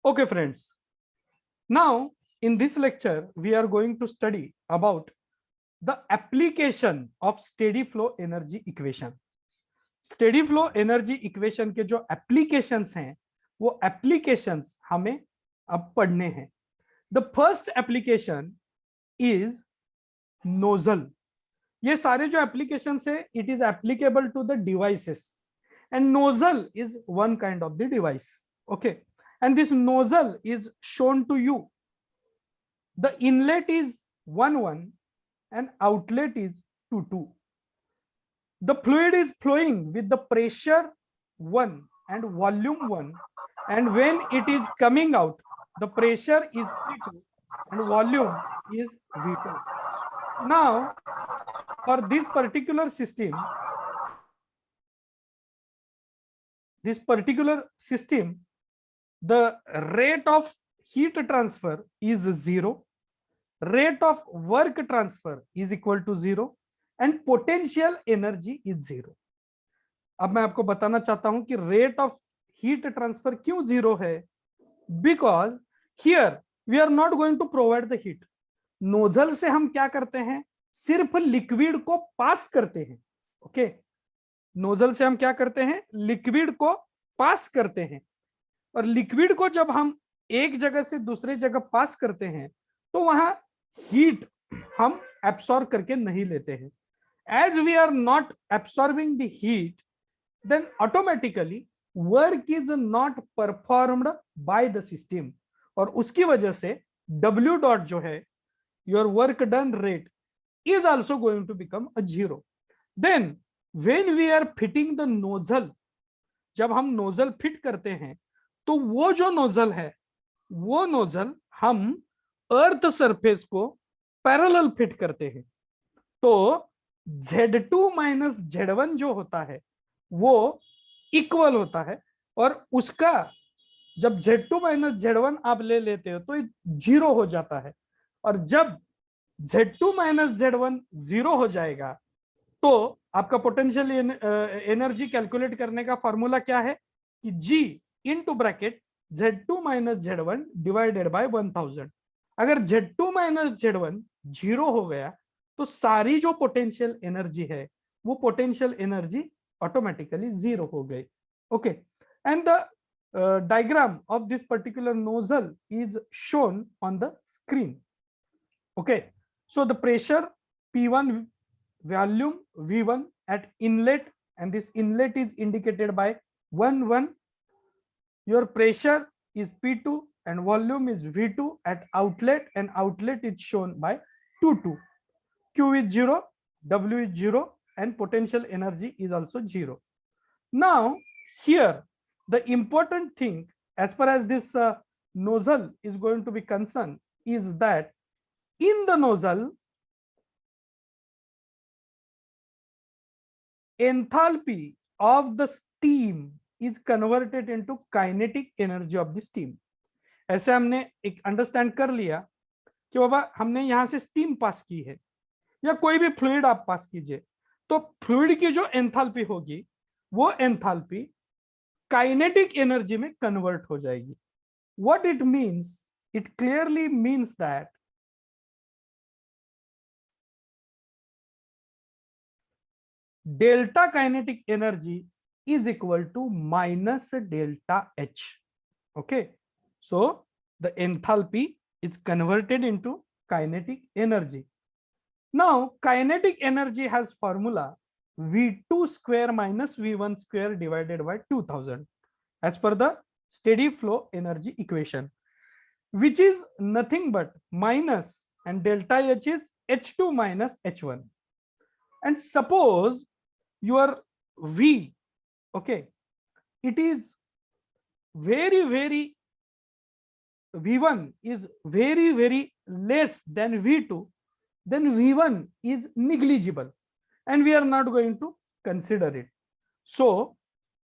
Okay, friends. Now, in this lecture, we are going to study about the application of steady flow energy equation. Steady flow energy equation के जो applications हैं वो applications हमें अब पढ़ने हैं. The first application is nozzle. ये सारे जो एप्लीकेशंस है it is applicable to the devices and nozzle is one kind of the device. Okay, and this nozzle is shown to you. The inlet is 1 and outlet is 2. The fluid is flowing with the pressure 1 and volume 1, and when it is coming out the pressure is P2 and volume is V2. Now for this particular system, the rate of heat transfer is 0, rate of work transfer is equal to 0, and potential energy is 0. अब मैं आपको बताना चाहता हूं कि rate of heat transfer क्यों 0 है. Because here we are not going to provide the heat. Nozzle से हम क्या करते हैं, सिर्फ लिक्विड को पास करते हैं. ओके, नोजल से हम क्या करते हैं, लिक्विड को पास करते हैं. और लिक्विड को जब हम एक जगह से दूसरे जगह पास करते हैं तो वहां हीट हम एब्सॉर्ब करके नहीं लेते हैं. As we are not absorbing the heat, then automatically work is not performed by the system, और उसकी वजह से W डॉट जो है, your work done rate, is also going to become a 0. Then when we are fitting the nozzle, जब हम nozzle fit करते हैं तो वो जो नोजल है वो नोजल हम अर्थ सरफेस को पैरेलल फिट करते हैं. तो Z2 माइनस Z1 जो होता है वो इक्वल होता है, और उसका जब Z2 माइनस Z1 आप ले लेते हो तो 0 हो जाता है. और जब Z2 माइनस Z1 0 हो जाएगा तो आपका पोटेंशियल एनर्जी कैलकुलेट करने का फॉर्मूला क्या है कि G into bracket Z2 minus Z1 divided by 1000. अगर Z2 माइनस Z1 0 हो गया तो सारी जो पोटेंशियल एनर्जी है वो पोटेंशियल एनर्जी ऑटोमेटिकली 0 हो गई. Okay, and the diagram of this particular nozzle is shown on the screen. Okay, so the pressure P1, volume V1 at inlet, and this inlet is indicated by 1. Your pressure is P2 and volume is V2 at outlet, and outlet is shown by 2. Q is 0, W is 0, and potential energy is also 0. Now here the important thing as far as this nozzle is going to be concerned is that in the nozzle enthalpy of the steam is converted into kinetic energy of the steam. ऐसे हमने एक understand कर लिया कि बाबा हमने यहां से steam pass की है या कोई भी फ्लूइड आप पास कीजिए, तो फ्लूइड की जो एंथैल्पी होगी वो एंथैल्पी काइनेटिक एनर्जी में कन्वर्ट हो जाएगी. What it means, it clearly means that delta kinetic energy is equal to minus delta H. Okay, so the enthalpy is converted into kinetic energy. Now kinetic energy has formula V2 square minus V1 square divided by 2000 as per the steady flow energy equation, which is nothing but minus, and delta H is H2 minus H1. And suppose your V, okay, it is very V1 is very less than V2, then V1 is negligible and we are not going to consider it. So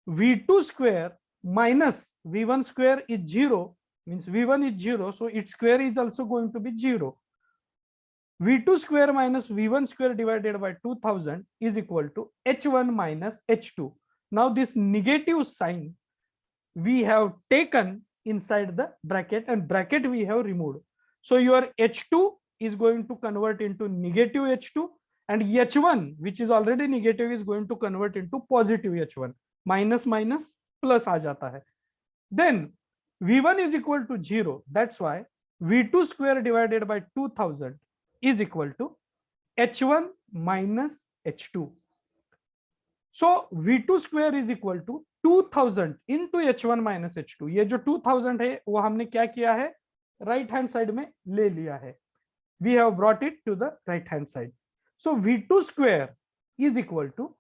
V2 square minus V1 square is 0, means V1 is 0, so its square is also going to be 0. V2 square minus V1 square divided by 2000 is equal to H1 minus H2. Now this negative sign we have taken inside the bracket, and bracket we have removed. So your H2 is going to convert into negative H2, and H1 which is already negative is going to convert into positive H1. Minus minus plus aa jata hai. Then V1 is equal to 0. That's why V2 square divided by 2000 is equal to H1 minus H2. So V2 square is equal to 2000 into H1 minus H2. ये जो 2000 है वो हमने क्या किया है, right hand side में ले लिया है. We have brought it to the right hand side. So V2 square is equal to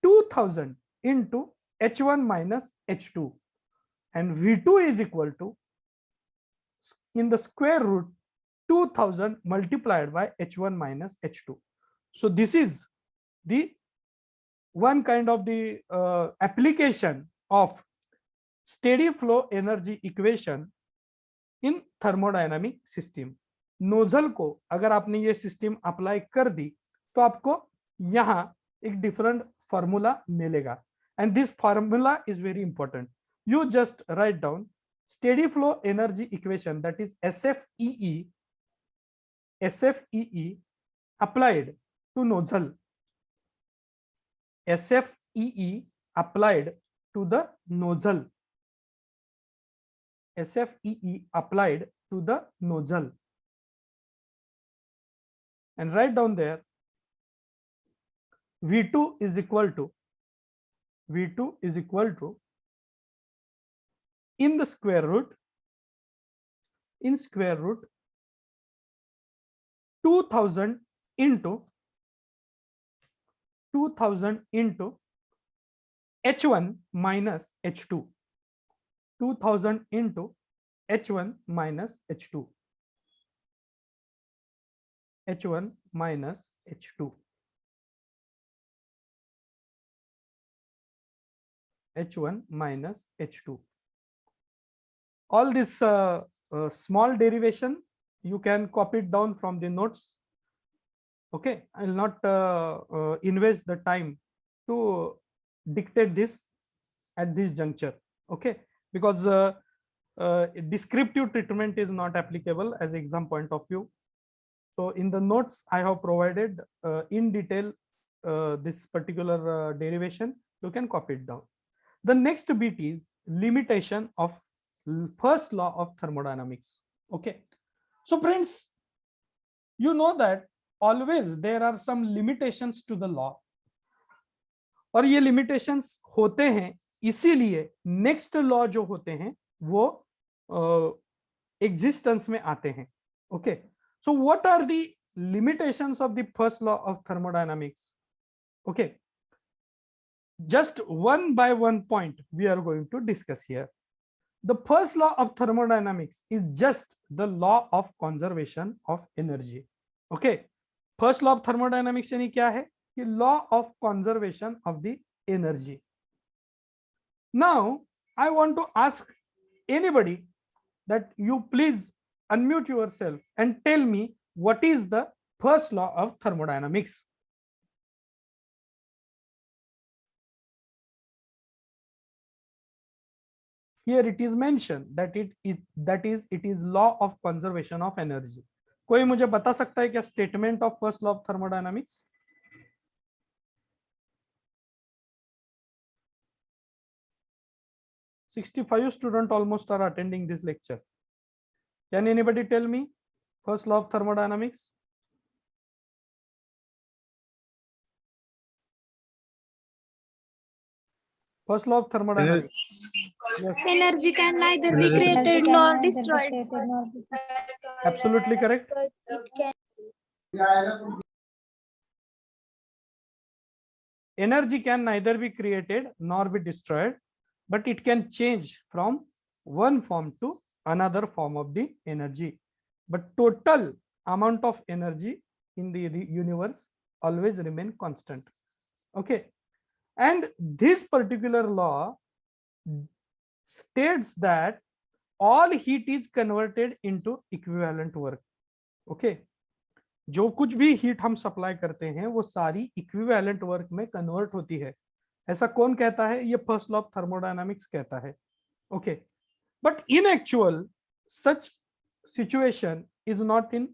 2000 into H1 minus H2, and V2 is equal to, in the square root, 2000 multiplied by H1 minus H2. So this is the one kind of the application of steady flow energy equation in thermodynamic system. Nozzle को अगर आपने ये system apply कर दी तो आपको यहाँ एक different formula मिलेगा, and this formula is very important. You just write down steady flow energy equation, that is SFEE applied to nozzle. SFEE applied to the nozzle. SFEE applied to the nozzle. And write down there V2 is equal to in the square root 2000 into H1 minus H2. 2000 into H1 minus H2. H1 minus H2. H1 minus H2. All this small derivation you can copy it down from the notes. Okay, I will not invest the time to dictate this at this juncture. Okay, because descriptive treatment is not applicable as exam point of view. So in the notes I have provided in detail this particular derivation. You can copy it down. The next bit is limitation of first law of thermodynamics. Okay, so friends, you know that always there are some limitations to the law, और ये limitations होते हैं इसीलिए next law जो होते हैं वो existence में आते हैं. Okay, so what are the limitations of the first law of thermodynamics? Okay, just one by one point we are going to discuss here. The first law of thermodynamics is just the law of conservation of energy. Okay, first law of thermodynamics यानी क्या है? कि law of conservation of the energy. Now I want to ask anybody that you please unmute yourself and tell me what is the first law of thermodynamics. Here it is mentioned that it is law of conservation of energy. कोई मुझे बता सकता है क्या statement of first law of thermodynamics? $65 students almost are attending this lecture. Can anybody tell me first law of thermodynamics? First law of thermodynamics. Yes. Energy can neither be created nor destroyed. Absolutely correct. Energy can neither be created nor be destroyed, but it can change from one form to another form of the energy. But total amount of energy in the universe always remain constant. Okay, and this particular law states that all heat is converted into equivalent work. Okay, जो कुछ भी heat हम supply करते हैं वो सारी equivalent work में convert होती है. ऐसा कौन कहता है? ये फर्स्ट लॉ ऑफ थर्मोडायनामिक्स कहता है. Okay, But in actual, such situation is not in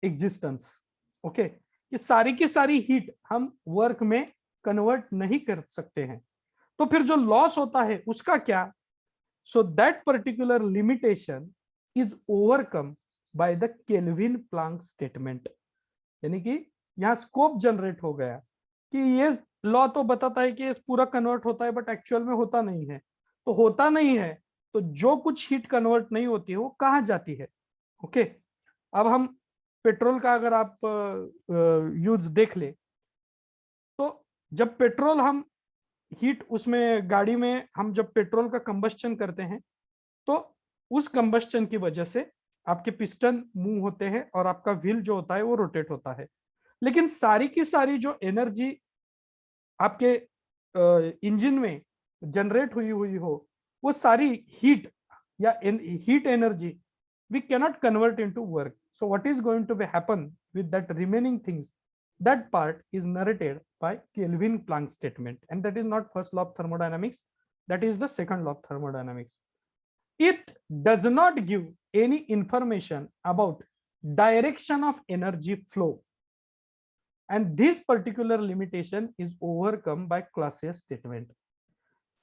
existence. Okay, ये सारी की सारी हीट हम वर्क में कन्वर्ट नहीं कर सकते हैं, तो फिर जो लॉस होता है उसका क्या? So that particular limitation is overcome by the Kelvin Planck statement. यानी कि यहाँ स्कोप जनरेट हो गया कि ये लॉ तो बताता है कि ये पूरा कन्वर्ट होता है, बट एक्चुअल में होता नहीं है। तो होता नहीं है तो जो कुछ हीट कन्वर्ट नहीं होती है वो कहाँ जाती है? ओके, अब हम पेट्रोल का अगर आप यूज देख ले, तो जब पेट्रोल हम हीट उसमें गाड़ी में हम जब पेट्रोल का कंबस्चन करते हैं तो उस कंबस्चन की वजह से आपके पिस्टन मूव होते हैं और आपका व्हील जो होता है वो रोटेट होता है। लेकिन सारी की सारी जो एनर्जी आपके इंजन में जनरेट हुई हुई हो, वो सारी हीट या heat energy we cannot convert into work. So what is going to be happen with that remaining things? That part is narrated by Kelvin Planck statement, and that is not first law of thermodynamics, that is the second law of thermodynamics. It does not give any information about direction of energy flow, and this particular limitation is overcome by Clausius statement.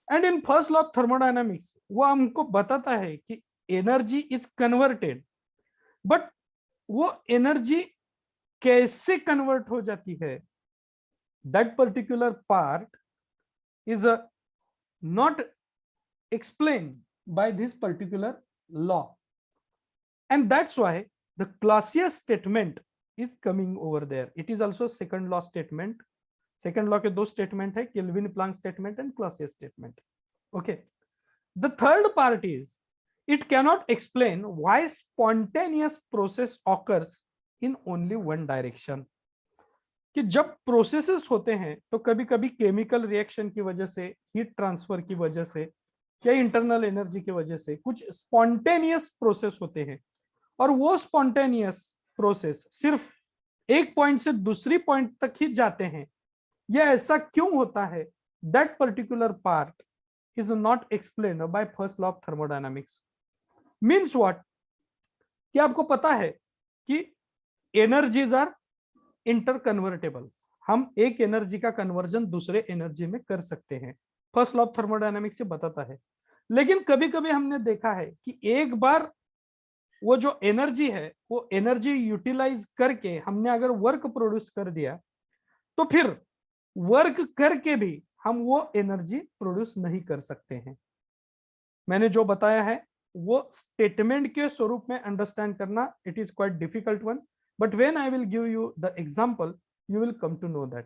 And in first law of thermodynamics वो हमको बताता है कि energy is converted, but वो energy कैसे convert हो जाती है, that particular part is not explained by this particular law, and that's why the Clausius statement is coming over there. It is also second law statement. Second law के दो statement है, Kelvin Planck statement and Clausius statement. Okay, the third part is it cannot explain why spontaneous process occurs in only one direction. कि जब processes होते हैं तो कभी कभी केमिकल रिएक्शन की वजह से, हीट ट्रांसफर की वजह से या इंटरनल एनर्जी की वजह से कुछ स्पॉन्टेनियस प्रोसेस होते हैं, और वो स्पॉन्टेनियस प्रोसेस सिर्फ एक पॉइंट से दूसरी पॉइंट तक ही जाते हैं। यह ऐसा क्यों होता है? That particular part is not explained by first law of thermodynamics. Means what? कि आपको पता है कि एनर्जीज आर इंटर कन्वर्टेबल, हम एक एनर्जी का कन्वर्जन दूसरे एनर्जी में कर सकते हैं, फर्स्ट लॉ ऑफ थर्मोडायनामिक्स से बताता है। लेकिन कभी कभी हमने देखा है कि एक बार वो जो एनर्जी है वो एनर्जी यूटिलाइज करके हमने अगर वर्क प्रोड्यूस कर दिया, तो फिर वर्क करके भी हम वो एनर्जी प्रोड्यूस नहीं कर सकते हैं। मैंने जो बताया है वो स्टेटमेंट के स्वरूप में अंडरस्टैंड करना, it is quite difficult one, but when I will give you the example you will come to know that.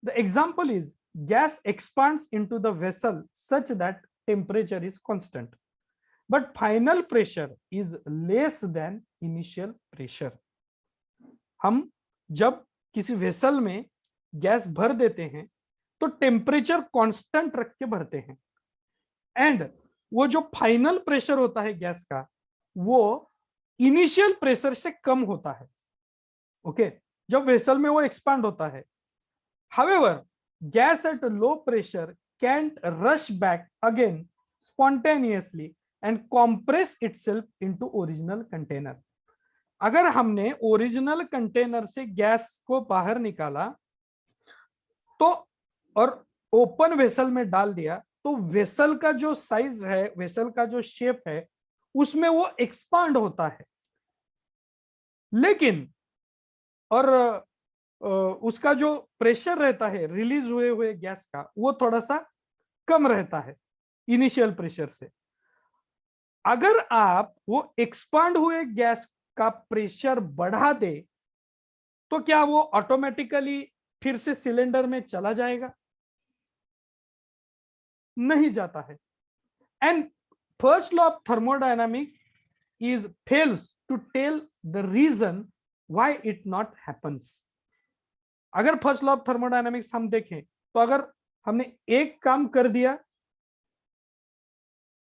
The example is gas expands into the vessel such that temperature is constant, but final pressure is less than initial pressure. हम जब किसी vessel में gas भर देते हैं तो temperature constant रख के भरते हैं, एंड वो जो फाइनल प्रेशर होता है गैस का वो इनिशियल प्रेशर से कम होता है। ओके, जब वेसल में वो एक्सपांड होता है। However, gas at low pressure can't rush back again spontaneously and compress itself into original container. अगर हमने ओरिजिनल कंटेनर से गैस को बाहर निकाला तो और ओपन वेसल में डाल दिया, तो वेसल का जो साइज है, वेसल का जो शेप है, उसमें वो एक्सपांड होता है, लेकिन और उसका जो प्रेशर रहता है रिलीज हुए हुए गैस का वो थोड़ा सा कम रहता है इनिशियल प्रेशर से। अगर आप वो एक्सपांड हुए गैस का प्रेशर बढ़ा दे तो क्या वो ऑटोमेटिकली फिर से सिलेंडर में चला जाएगा? नहीं जाता है। And first law of thermodynamic is fails to tell the reason why it not happens. अगर फर्स्ट लॉ ऑफ थर्मोडायनामिक्स हम देखें तो अगर हमने एक काम कर दिया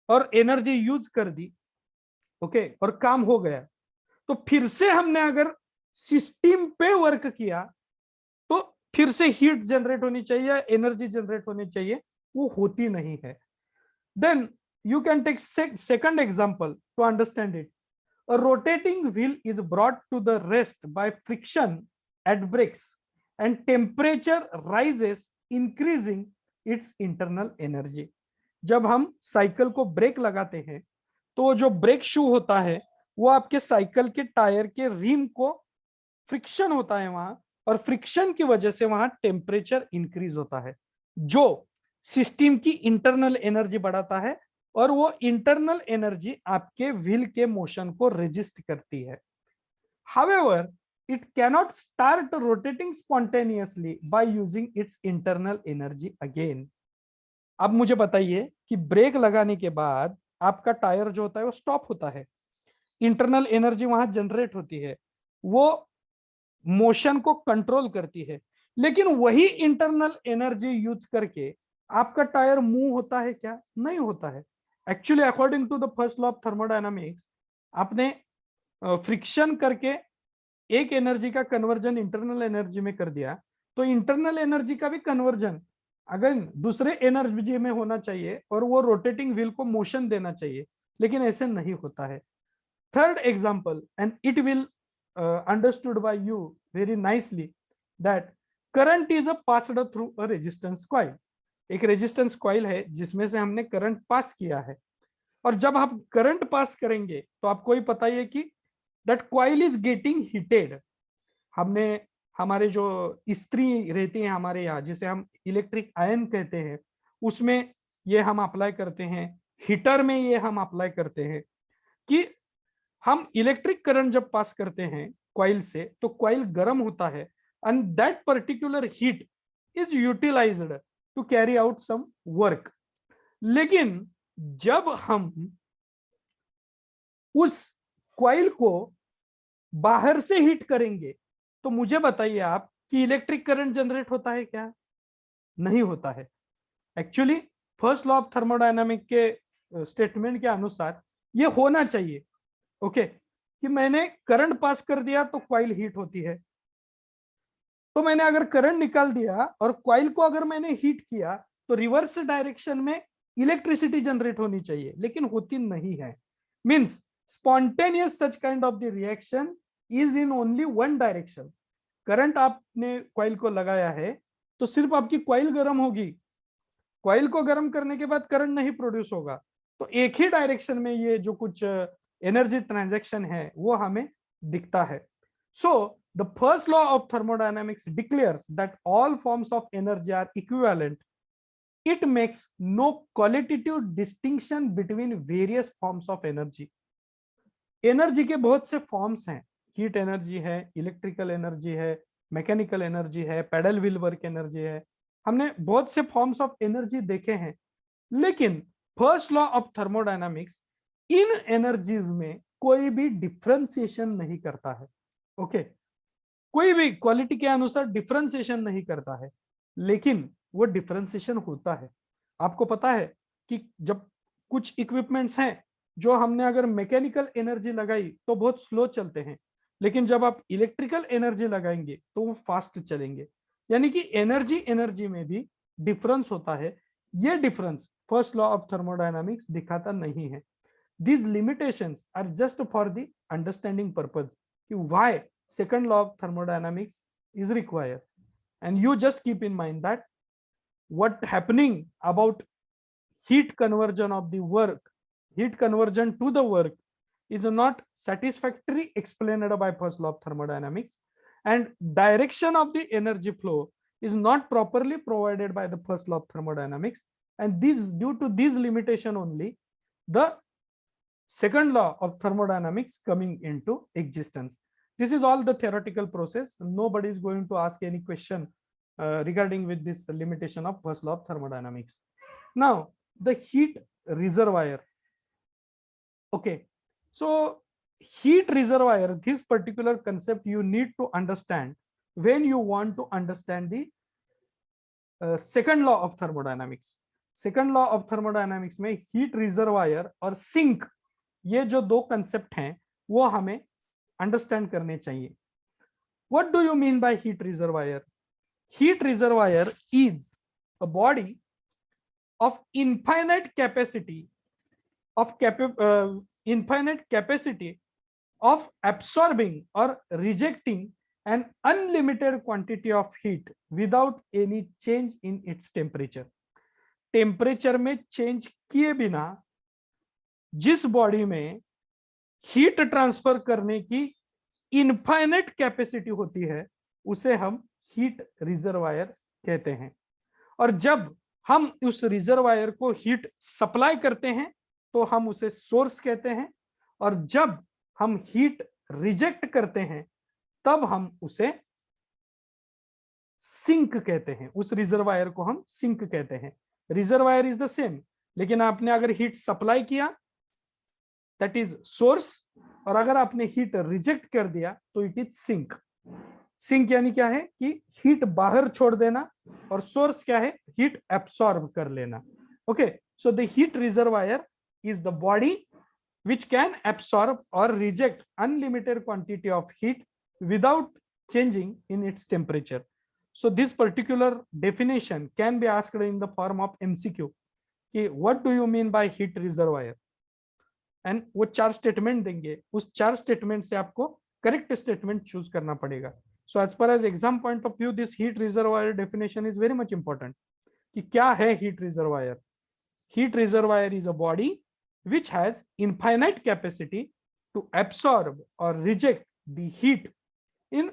और एनर्जी यूज कर दी, ओके, और काम हो गया, तो फिर से हमने अगर सिस्टम पे वर्क किया तो फिर से हीट जनरेट होनी चाहिए, एनर्जी जनरेट होनी चाहिए, वो होती नहीं है। Then you can take second example to understand it. A rotating wheel is brought to the rest by friction at brakes and temperature rises, increasing its internal energy. जब हम साइकिल को break लगाते हैं तो जो ब्रेक शू होता है वो आपके साइकिल के टायर के रिम को फ्रिक्शन होता है वहां, और फ्रिक्शन की वजह से वहां टेम्परेचर इंक्रीज होता है जो सिस्टम की इंटरनल एनर्जी बढ़ाता है, और वो इंटरनल एनर्जी आपके व्हील के मोशन को रेजिस्ट करती है. However, it cannot start rotating spontaneously by using its internal energy again. अब मुझे बताइए कि ब्रेक लगाने के बाद आपका टायर जो होता है वो स्टॉप होता है, इंटरनल एनर्जी वहां जनरेट होती है, वो मोशन को कंट्रोल करती है, लेकिन वही इंटरनल एनर्जी यूज करके आपका टायर मूव होता है क्या? नहीं होता है. Actually according to the first law of thermodynamics, आपने फ्रिक्शन करके एक एनर्जी का कन्वर्जन इंटरनल एनर्जी में कर दिया, तो इंटरनल एनर्जी का भी कन्वर्जन अगर दूसरे एनर्जी में होना चाहिए और वो रोटेटिंग व्हील को मोशन देना चाहिए, लेकिन ऐसे नहीं होता है. Third example, and it will understood by you very nicely, that current is passed through a resistance coil. एक रेजिस्टेंस कॉइल है जिसमें से हमने करंट पास किया है, और जब हम करंट पास करेंगे तो आपको ही पता है कि that coil is getting heated. हमने हमारे जो इस्त्री रहती है हमारे यहाँ, जिसे हम इलेक्ट्रिक आयन कहते हैं, उसमें ये हम अप्लाई करते हैं, हीटर में ये हम अप्लाई करते हैं कि हम इलेक्ट्रिक करंट जब पास करते हैं कॉइल से तो कॉइल गर्म होता है, and that particular heat is utilised to carry out some work. लेकिन जब हम उस कॉइल को बाहर से हीट करेंगे तो मुझे बताइए आप कि इलेक्ट्रिक करंट जनरेट होता है क्या? नहीं होता है. Actually first law of thermodynamic के स्टेटमेंट के अनुसार ये होना चाहिए, ओके, कि मैंने करंट पास कर दिया तो कॉइल हीट होती है, तो मैंने अगर करंट निकाल दिया और कॉइल को अगर मैंने हीट किया तो रिवर्स डायरेक्शन में इलेक्ट्रिसिटी जनरेट होनी चाहिए, लेकिन होती नहीं है. Means spontaneous such kind of the reaction is in only one direction. Current आपने कॉइल को लगाया है तो सिर्फ आपकी कॉइल गर्म होगी, कॉइल को गर्म करने के बाद करंट नहीं प्रोड्यूस होगा, तो एक ही डायरेक्शन में ये जो कुछ एनर्जी ट्रांजैक्शन है वो हमें दिखता है. So the first law of thermodynamics declares that all forms of energy are equivalent. It makes no qualitative distinction between various forms of energy. Energy के बहुत से फॉर्म्स हैं, हीट एनर्जी है, इलेक्ट्रिकल एनर्जी है, मैकेनिकल एनर्जी है, paddle wheel work energy है, हमने बहुत से फॉर्म्स ऑफ एनर्जी देखे हैं, लेकिन first law of thermodynamics in energies में कोई भी डिफरेंशिएशन नहीं करता है. ओके, कोई भी क्वालिटी के अनुसार डिफरेंशिएशन नहीं करता है, लेकिन वो डिफरेंशिएशन होता है. आपको पता है कि जब कुछ इक्विपमेंट्स हैं जो हमने अगर मैकेनिकल एनर्जी लगाई तो बहुत स्लो चलते हैं, लेकिन जब आप इलेक्ट्रिकल एनर्जी लगाएंगे तो वो फास्ट चलेंगे. यानी कि एनर्जी में भी डिफरेंस होता है. ये difference first law of thermodynamics दिखाता नहीं है. These limitations are just for the understanding purpose कि why second law of thermodynamics is required, and you just keep in mind that what happening about heat conversion of the work, heat conversion to the work is not satisfactory explained by first law of thermodynamics, and direction of the energy flow is not properly provided by the first law of thermodynamics, and this due to this limitation only the second law of thermodynamics coming into existence. This is all the theoretical process. Nobody is going to ask any question regarding with this limitation of first law of thermodynamics. Now the heat reservoir. Okay, so heat reservoir, this particular concept you need to understand when you want to understand the second law of thermodynamics. second law of thermodynamics में heat reservoir और sink, ये जो दो concept हैं वो हमें understand करने चाहिए. What do you mean by heat reservoir? Heat reservoir is a body of infinite capacity of infinite capacity of absorbing or rejecting an unlimited quantity of heat without any change in its temperature. Temperature में change किए बिना जिस body में heat transfer करने की infinite capacity होती है उसे हम हीट रिजर्वायर कहते हैं। और जब हम उस रिजर्वायर को हीट सप्लाई करते हैं तो हम उसे सोर्स कहते हैं, और जब हम हीट रिजेक्ट करते हैं तब हम उसे सिंक कहते हैं। उस रिजर्वायर को हम सिंक कहते हैं। रिजर्वायर इज द सेम, लेकिन आपने अगर हीट सप्लाई किया दैट इज सोर्स, और अगर आपने हीट रिजेक्ट कर दिया तो इट इज सिंक। सिंक यानी क्या है कि हीट बाहर छोड़ देना, और सोर्स क्या है, हीट एब्सॉर्ब कर लेना। Okay, so the heat reservoir is the body which can absorb or reject unlimited quantity of heat without changing in its temperature. So this particular definition can be asked in the form of MCQ कि what do you mean by heat reservoir, and वो 4 statement देंगे, उस 4 statement से आपको correct statement choose करना पड़ेगा। So as far as exam point of view, this heat reservoir definition is very much important कि क्या है heat reservoir। Heat reservoir is a body which has infinite capacity to absorb or reject the heat in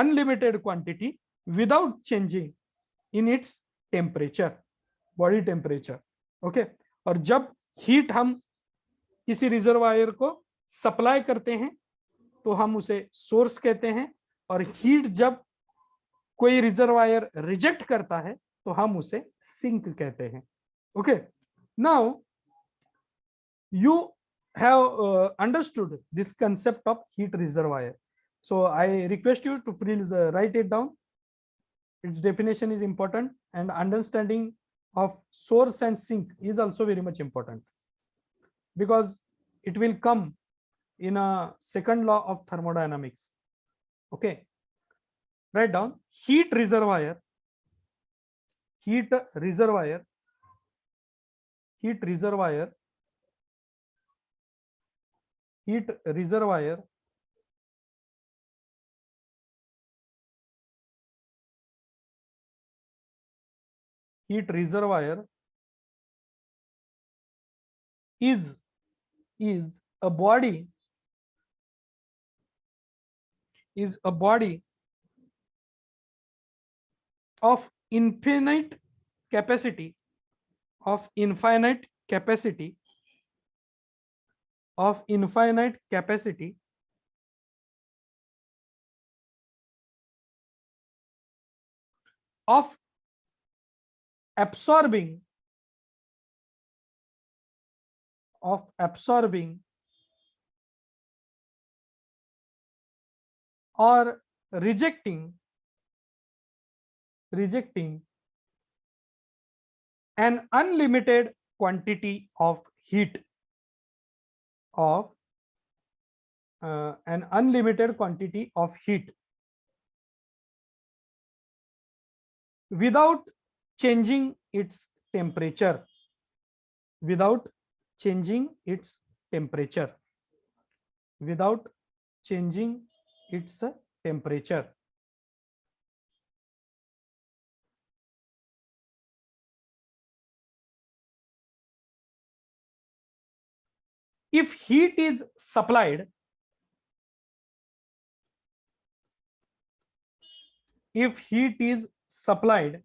unlimited quantity without changing in its temperature, body temperature. Okay, और जब heat हम किसी reservoir को supply करते हैं तो हम उसे सोर्स कहते हैं, और हीट जब कोई रिजर्वायर रिजेक्ट करता है तो हम उसे सिंक कहते हैं। Okay, now you have understood this concept of heat reservoir, so I request you to please write it down. Its definition is important, and understanding of source and sink is also very much important because it will come in a second law of thermodynamics. Okay, write down heat reservoir, heat reservoir, heat reservoir, heat reservoir heat reservoir is a body, is a body of infinite capacity, of infinite capacity, of infinite capacity of absorbing, of absorbing or rejecting an unlimited quantity of heat, of an unlimited quantity of heat without changing its temperature, without changing its temperature, without changing its temperature. If heat is supplied, if heat is supplied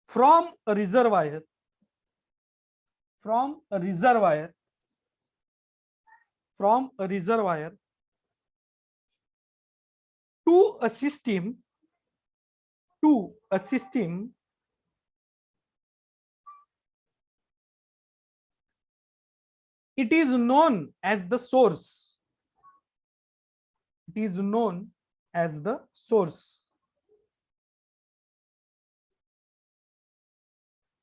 from a reservoir, from a reservoir, from a reservoir to a system, to a system, it is known as the source. It is known as the source.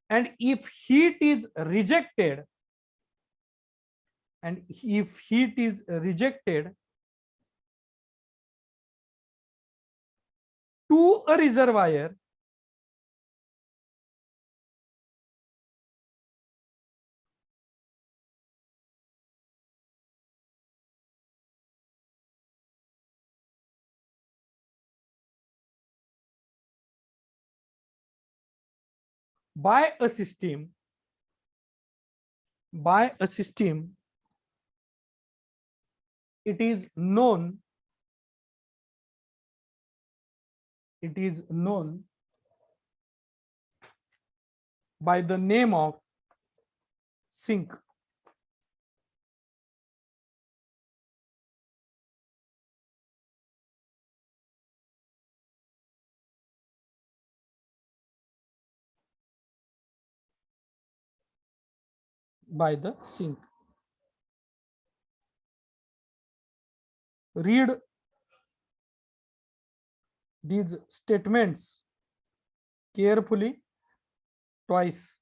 And if heat is rejected, and if heat is rejected to a reservoir by a system it is known by the name of sink. By the sink. Read these statements carefully twice.